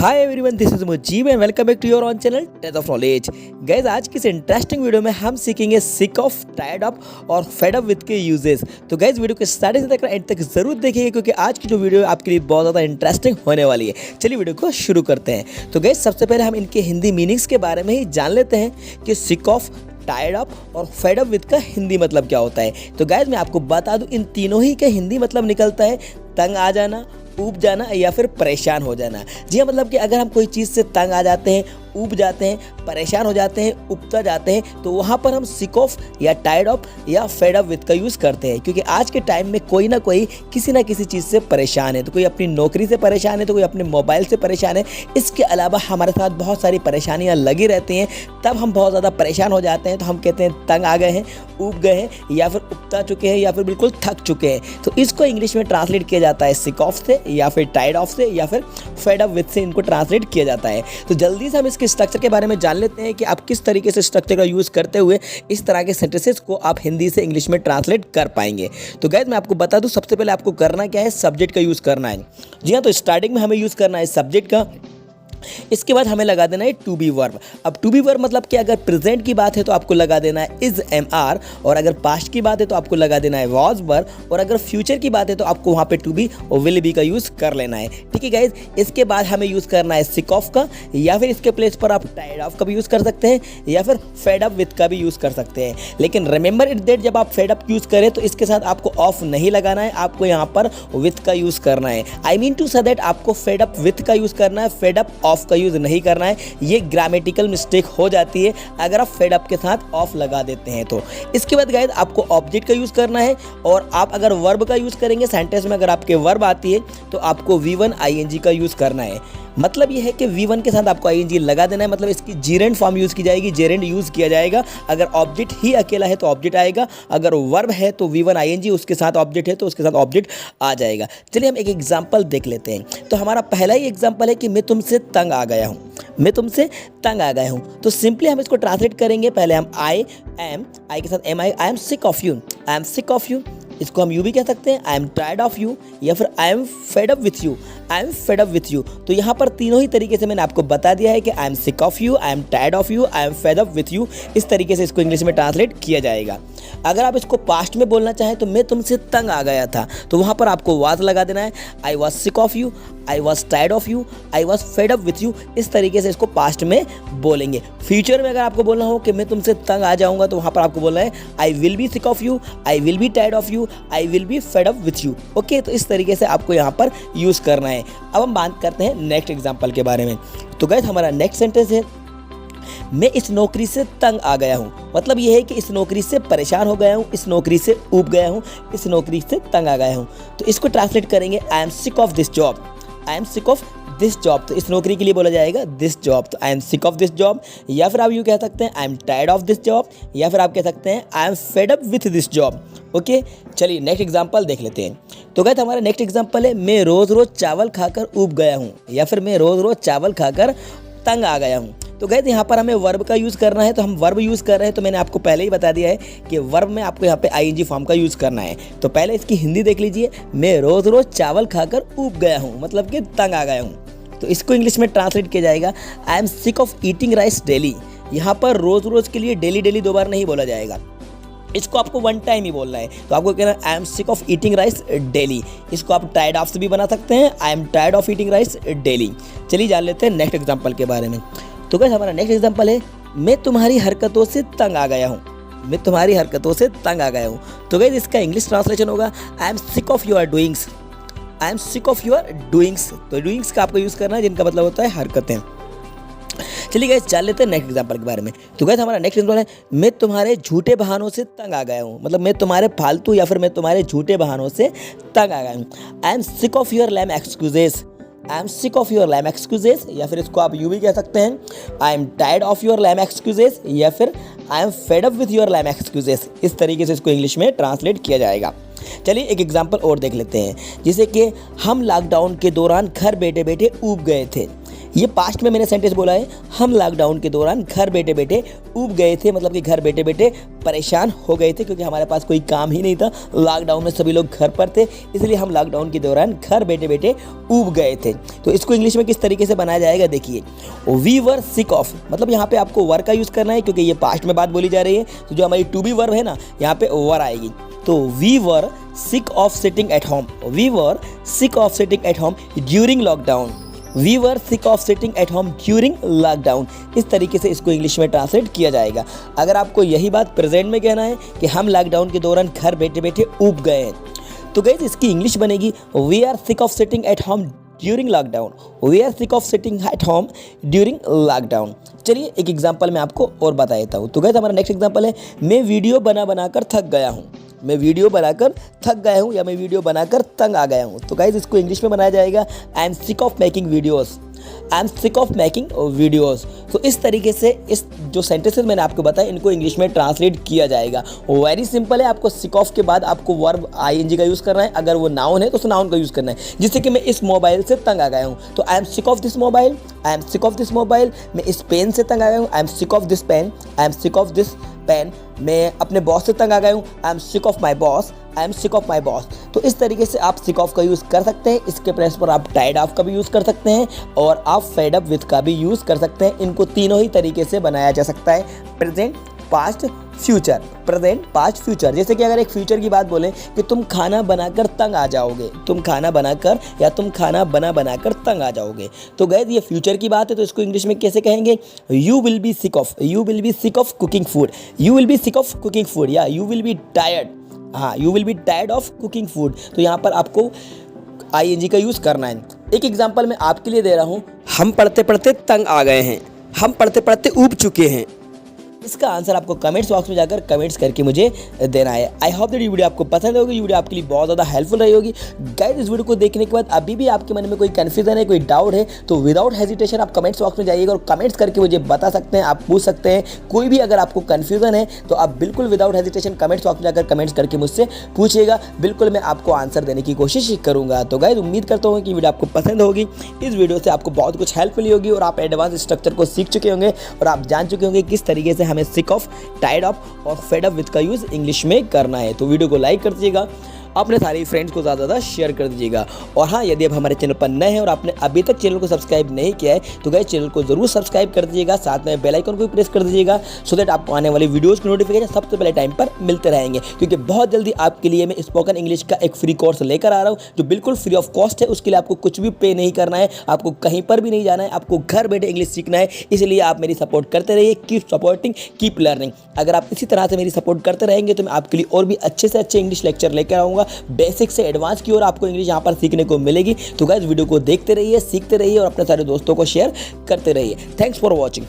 Hi everyone, this is Mujeeb and welcome back to your own channel test of knowledge. Guys, आज की इस interesting video में हम सीखेंगे सिक ऑफ, टायर्ड ऑफ और फेड अप विद के यूजेस। तो गाइस, वीडियो को स्टार्टिंग से लेकर एंड तक जरूर देखिए क्योंकि आज की जो वीडियो आपके लिए बहुत ज़्यादा इंटरेस्टिंग होने वाली है। चलिए वीडियो को शुरू करते हैं। तो गाइस, सबसे पहले हम इनके हिंदी मीनिंग्स के बारे में ही जान लेते हैं कि सिक ऑफ, टायर्ड अप और फेड अप विद का हिंदी मतलब क्या होता है। तो गाइस, मैं आपको बता दूं, इन तीनों ही के हिंदी मतलब निकलता है तंग आ जाना, ऊब जाना या फिर परेशान हो जाना। जी हाँ, मतलब कि अगर हम कोई चीज़ से तंग आ जाते हैं, ऊब जाते हैं, परेशान हो जाते हैं, उबता जाते हैं, तो वहाँ पर हम सिक ऑफ या टायर्ड ऑफ या फेड अप विद का यूज़ करते हैं। क्योंकि आज के टाइम में कोई ना कोई किसी ना किसी चीज़ से परेशान है। तो कोई अपनी नौकरी से परेशान है, तो कोई अपने मोबाइल से परेशान है। इसके अलावा हमारे साथ बहुत सारी परेशानियाँ लगी रहती हैं। तब हम बहुत ज़्यादा परेशान हो जाते हैं, तो हम कहते हैं तंग आ गए हैं, ऊब गए हैं या फिर उबता चुके हैं या फिर बिल्कुल थक चुके हैं। तो इसको इंग्लिश में ट्रांसलेट किया जाता है सिक ऑफ से या फिर टायर्ड ऑफ से या फिर फेड अप विद से इनको ट्रांसलेट किया जाता है। तो जल्दी से हम इसके स्ट्रक्चर के बारे में जान लेते हैं कि आप किस तरीके से स्ट्रक्चर का यूज़ करते हुए इस तरह के सेंटेंसेस को आप हिंदी से इंग्लिश में ट्रांसलेट कर पाएंगे। तो गाइस, मैं आपको बता दूं, सबसे पहले आपको करना क्या है, सब्जेक्ट का यूज़ करना है। जी हाँ, तो स्टार्टिंग में हमें यूज़ करना है सब्जेक्ट का। इसके बाद हमें लगा देना है टू बी वर्ब। अब टू बी वर्ब मतलब कि अगर प्रेजेंट की बात है तो आपको लगा देना है इज एम आर, और अगर पास्ट की बात है तो आपको लगा देना है वॉज वर, और अगर फ्यूचर की बात है तो आपको वहाँ पे टू बी और विल बी का यूज़ कर लेना है। ठीक है गाइज, इसके बाद हमें यूज़ करना है सिक ऑफ का, या फिर इसके प्लेस पर आप टायर्ड ऑफ का भी यूज़ कर सकते हैं या फिर फेड अप विद का भी यूज़ कर सकते हैं। लेकिन रिमेंबर इट दैट जब आप फेड अप यूज़ करें तो इसके साथ आपको ऑफ नहीं लगाना है, आपको यहाँ पर विथ का यूज़ करना है। I mean to say that आपको फेड अप विथ का यूज़ करना है, फेड अप ऑफ का यूज़ नहीं करना है। ये ग्रामेटिकल मिस्टेक हो जाती है अगर आप फेड अप के साथ ऑफ लगा देते हैं तो। इसके बाद गाइस, आपको ऑब्जेक्ट का यूज़ करना है, और आप अगर वर्ब का यूज़ करेंगे सेंटेंस में, अगर आपके वर्ब आती है तो आपको V1 ING का यूज़ करना है। मतलब ये है कि V1 के साथ आपको ING लगा देना है, मतलब इसकी जेरेंड फॉर्म यूज़ की जाएगी, जेरेंड यूज़ किया जाएगा। अगर ऑब्जेक्ट ही अकेला है तो ऑब्जेक्ट आएगा, अगर वर्ब है तो V1 ING, उसके साथ ऑब्जेक्ट है तो उसके साथ ऑब्जेक्ट आ जाएगा। चलिए हम एक एग्जाम्पल देख लेते हैं। तो हमारा पहला ही एग्जाम्पल है कि मैं तुमसे तंग आ गया हूँ, मैं तुमसे तंग आ गया हूँ। तो सिंपली हम इसको ट्रांसलेट करेंगे। पहले हम आई के साथ am I am sick of you, I am sick of you. इसको हम यू भी कह सकते हैं, I am tired of you, या फिर I am fed up with you, I am fed up with you. तो यहाँ पर तीनों ही तरीके से मैंने आपको बता दिया है कि आई am sick of you, I am tired of you, I am fed up with you. इस तरीके से इसको इंग्लिश में ट्रांसलेट किया जाएगा। अगर आप इसको पास्ट में बोलना चाहें तो मैं तुमसे तंग आ गया था, तो वहाँ पर आपको वाज लगा देना है। I was sick of you, I was tired of you, I was fade up with you. इस तरीके से इसको पास्ट में बोलेंगे। फ्यूचर में अगर आपको बोलना हो कि मैं तुमसे तंग आ जाऊँगा, तो वहाँ पर आपको बोलना है I will be sick of you, I will be tired of you, I will be fed up with you. Okay, तो इस तरीके से आपको यहाँ पर यूज़ करना है। अब हम बात करते हैं नेक्स्ट एग्जाम्पल के बारे में। तो गाइस, हमारा नेक्स्ट सेंटेंस है मैं इस नौकरी से तंग आ गया हूँ। मतलब ये है कि इस नौकरी से परेशान हो गया हूँ, इस नौकरी से ऊब गया हूँ, इस नौकरी से तंग आ गया हूँ। तो इसको ट्रांसलेट करेंगे आई am sick of this job, I am sick of this job. तो इस नौकरी के लिए बोला जाएगा दिस जॉब। तो I am sick of this job, या फिर आप यूँ कह सकते हैं I am tired of this job, या फिर आप कह सकते हैं I am fed up with this job. Okay, चलिए नेक्स्ट एग्जाम्पल देख लेते हैं। तो गाइस, हमारा नेक्स्ट एग्जाम्पल है मैं रोज़ रोज़ चावल खाकर ऊब गया हूँ, या फिर मैं रोज़ रोज़ चावल खाकर तंग आ गया हूँ। तो गाइस, यहाँ पर हमें वर्ब का यूज़ करना है, तो हम वर्ब यूज़ कर रहे हैं। तो मैंने आपको पहले ही बता दिया है कि वर्ब में आपको यहाँ पे ING फॉर्म का यूज़ करना है। तो पहले इसकी हिंदी देख लीजिए, मैं रोज़ रोज़ चावल खाकर ऊब गया हूँ, मतलब कि तंग आ गया हूँ। तो इसको इंग्लिश में ट्रांसलेट किया जाएगा आई am sick of eating rice daily. यहाँ पर रोज़ रोज़ के लिए डेली डेली दो बार नहीं बोला जाएगा, इसको आपको वन टाइम ही बोलना है। तो आपको कहना है आई am sick of eating rice daily. इसको आप टायर्ड ऑफ से भी बना सकते हैं, I am tired of eating rice daily. चलिए जान लेते हैं नेक्स्ट एग्जाम्पल के बारे में। तो गाइस, हमारा नेक्स्ट एग्जाम्पल है मैं तुम्हारी हरकतों से तंग आ गया हूँ, मैं तुम्हारी हरकतों से तंग आ गया हूँ। तो गाइस, इसका इंग्लिश ट्रांसलेशन होगा आई am sick of your doings, I am sick of your doings. तो डूइंग्स का आपको यूज़ करना है, जिनका मतलब होता है हरकतें। चलिए गाइस, जान लेते हैं नेक्स्ट एग्जाम्पल के बारे में। तो गाइस, हमारा नेक्स्ट एग्जाम्पल है मैं तुम्हारे झूठे बहानों से तंग आ गया हूँ। मतलब मैं तुम्हारे फालतू या फिर मैं तुम्हारे झूठे बहानों से तंग आ गया हूँ। I am sick of your lame excuses, I am sick of your lame excuses, या फिर इसको आप यूँ भी कह सकते हैं I am tired of your lame excuses, या फिर I am fed up with your lame excuses. इस तरीके से इसको इंग्लिश में ट्रांसलेट किया जाएगा। चलिए एक एग्जाम्पल और देख लेते हैं, जैसे कि हम लॉकडाउन के दौरान घर बैठे बैठे ऊब गए थे। ये पास्ट में मैंने सेंटेंस बोला है, हम लॉकडाउन के दौरान घर बैठे बैठे ऊब गए थे, मतलब कि घर बैठे बैठे परेशान हो गए थे क्योंकि हमारे पास कोई काम ही नहीं था। लॉकडाउन में सभी लोग घर पर थे, इसलिए हम लॉकडाउन के दौरान घर बैठे बैठे ऊब गए थे। तो इसको इंग्लिश में किस तरीके से बनाया जाएगा, देखिए, वी वर सिक ऑफ, मतलब यहाँ पे आपको वर का यूज़ करना है क्योंकि ये पास्ट में बात बोली जा रही है। तो जो हमारी टू बी वर्ब है ना, यहाँ पे वर आएगी। तो we were sick of sitting at home, we were sick of sitting at home during lockdown, we were sick of sitting at home during lockdown. इस तरीके से इसको इंग्लिश में ट्रांसलेट किया जाएगा। अगर आपको यही बात प्रेजेंट में कहना है कि हम लॉकडाउन के दौरान घर बैठे बैठे ऊब गए हैं, तो गाइस इसकी इंग्लिश बनेगी we are sick of sitting at home during lockdown, we are sick of sitting at home during lockdown. चलिए एक एग्जांपल मैं आपको और बता देता हूँ। तो गाइस हमारा नेक्स्ट एग्जांपल है, मैं वीडियो बना कर थक गया हूँ, मैं वीडियो बनाकर थक गया हूँ या मैं वीडियो बनाकर तंग आ गया हूँ। तो गाइस इसको इंग्लिश में बनाया जाएगा आई am sick of making videos, I am sick of making videos. तो इस तरीके से इस जो सेंटेंसेस मैंने आपको बताया इनको इंग्लिश में ट्रांसलेट किया जाएगा। वेरी सिंपल है, आपको सिक ऑफ के बाद आपको वर्ब आईएनजी का यूज़ करना है, अगर वो नाउन है तो उस नाउन का यूज़ करना है। जिससे कि मैं इस मोबाइल से तंग आ गया हूँ, तो I am sick of this mobile, I am sick of this mobile. मैं इस पेन से तंग आ गया हूँ, I am sick of this pen, I am sick of this pen. मैं अपने बॉस से तंग आ गया हूँ, I am sick of my boss, I am sick of my boss. तो इस तरीके से आप सिक ऑफ का यूज़ कर सकते हैं। इसके प्लेस पर आप टाइड ऑफ का भी यूज़ कर सकते हैं और आप फेड अप विथ का भी यूज़ कर सकते हैं। इनको तीनों ही तरीके से बनाया जा सकता है, present, past, future, present, past, future. जैसे कि अगर एक फ्यूचर की बात बोलें कि तुम खाना बनाकर तंग आ जाओगे, तुम खाना बनाकर या तुम खाना बनाकर तंग आ जाओगे। तो गाइस ये फ्यूचर की बात है, तो इसको इंग्लिश में कैसे कहेंगे, you will be sick of, you will be sick of cooking food, you will be sick of cooking food, या यू विल बी टायर्ड, हाँ you will be tired of cooking food. तो यहाँ पर आपको ING का use करना है। एक एग्जांपल मैं आपके लिए दे रहा हूँ, हम पढ़ते पढ़ते तंग आ गए हैं, हम पढ़ते पढ़ते ऊब चुके हैं। इसका आंसर आपको कमेंट्स बॉक्स में जाकर कमेंट्स करके मुझे देना है। आई होप दैट ये वीडियो आपको पसंद होगी, ये वीडियो आपके लिए बहुत ज़्यादा हेल्पफुल रही होगी। गाइस इस वीडियो को देखने के बाद अभी भी आपके मन में कोई कन्फ्यूजन है, कोई डाउट है, तो विदाउट हेजिटेशन आप कमेंट्स बॉक्स में जाइएगा और कमेंट्स करके मुझे बता सकते हैं, आप पूछ सकते हैं। कोई भी अगर आपको कन्फ्यूजन है तो आप बिल्कुल विदाउट हेजिटेशन कमेंट्स बॉक्स में जाकर कमेंट्स करके मुझसे पूछिएगा, बिल्कुल मैं आपको आंसर देने की कोशिश करूँगा। तो गाइस उम्मीद करता हूँ कि वीडियो आपको पसंद होगी। इस वीडियो से आपको बहुत कुछ हेल्प मिली होगी और आप एडवांस स्ट्रक्चर को सीख चुके होंगे और आप जान चुके होंगे किस तरीके से हमें सिक ऑफ, टाइड अप और फेड अप विद का यूज इंग्लिश में करना है। तो वीडियो को लाइक कर दीजिएगा, अपने सारे फ्रेंड्स को ज़्यादा शेयर कर दीजिएगा। और हाँ, यदि आप हमारे चैनल पर नए हैं और आपने अभी तक चैनल को सब्सक्राइब नहीं किया है तो गाइस चैनल को जरूर सब्सक्राइब कर दीजिएगा, साथ में बेल आइकन को भी प्रेस कर दीजिएगा, सो दैट आपको आने वाली वीडियोस की नोटिफिकेशन सबसे पहले टाइम पर मिलते रहेंगे। क्योंकि बहुत जल्दी आपके लिए मैं स्पोकन इंग्लिश का एक फ्री कोर्स लेकर आ रहा हूँ जो बिल्कुल फ्री ऑफ कॉस्ट है। उसके लिए आपको कुछ भी पे नहीं करना है, आपको कहीं पर भी नहीं जाना है, आपको घर बैठे इंग्लिश सीखना है। इसलिए आप मेरी सपोर्ट करते रहिए, कीप सपोर्टिंग, कीप लर्निंग। अगर आप इसी तरह से मेरी सपोर्ट करते रहेंगे तो मैं आपके लिए और भी अच्छे से अच्छे इंग्लिश लेक्चर लेकर आऊँगा, बेसिक एडवांस की ओर आपको इंग्लिश यहाँ पर सीखने को मिलेगी। तो गाइस वीडियो को देखते रहिए, सीखते रहिए और अपने सारे दोस्तों को शेयर करते रहिए। Thanks for watching.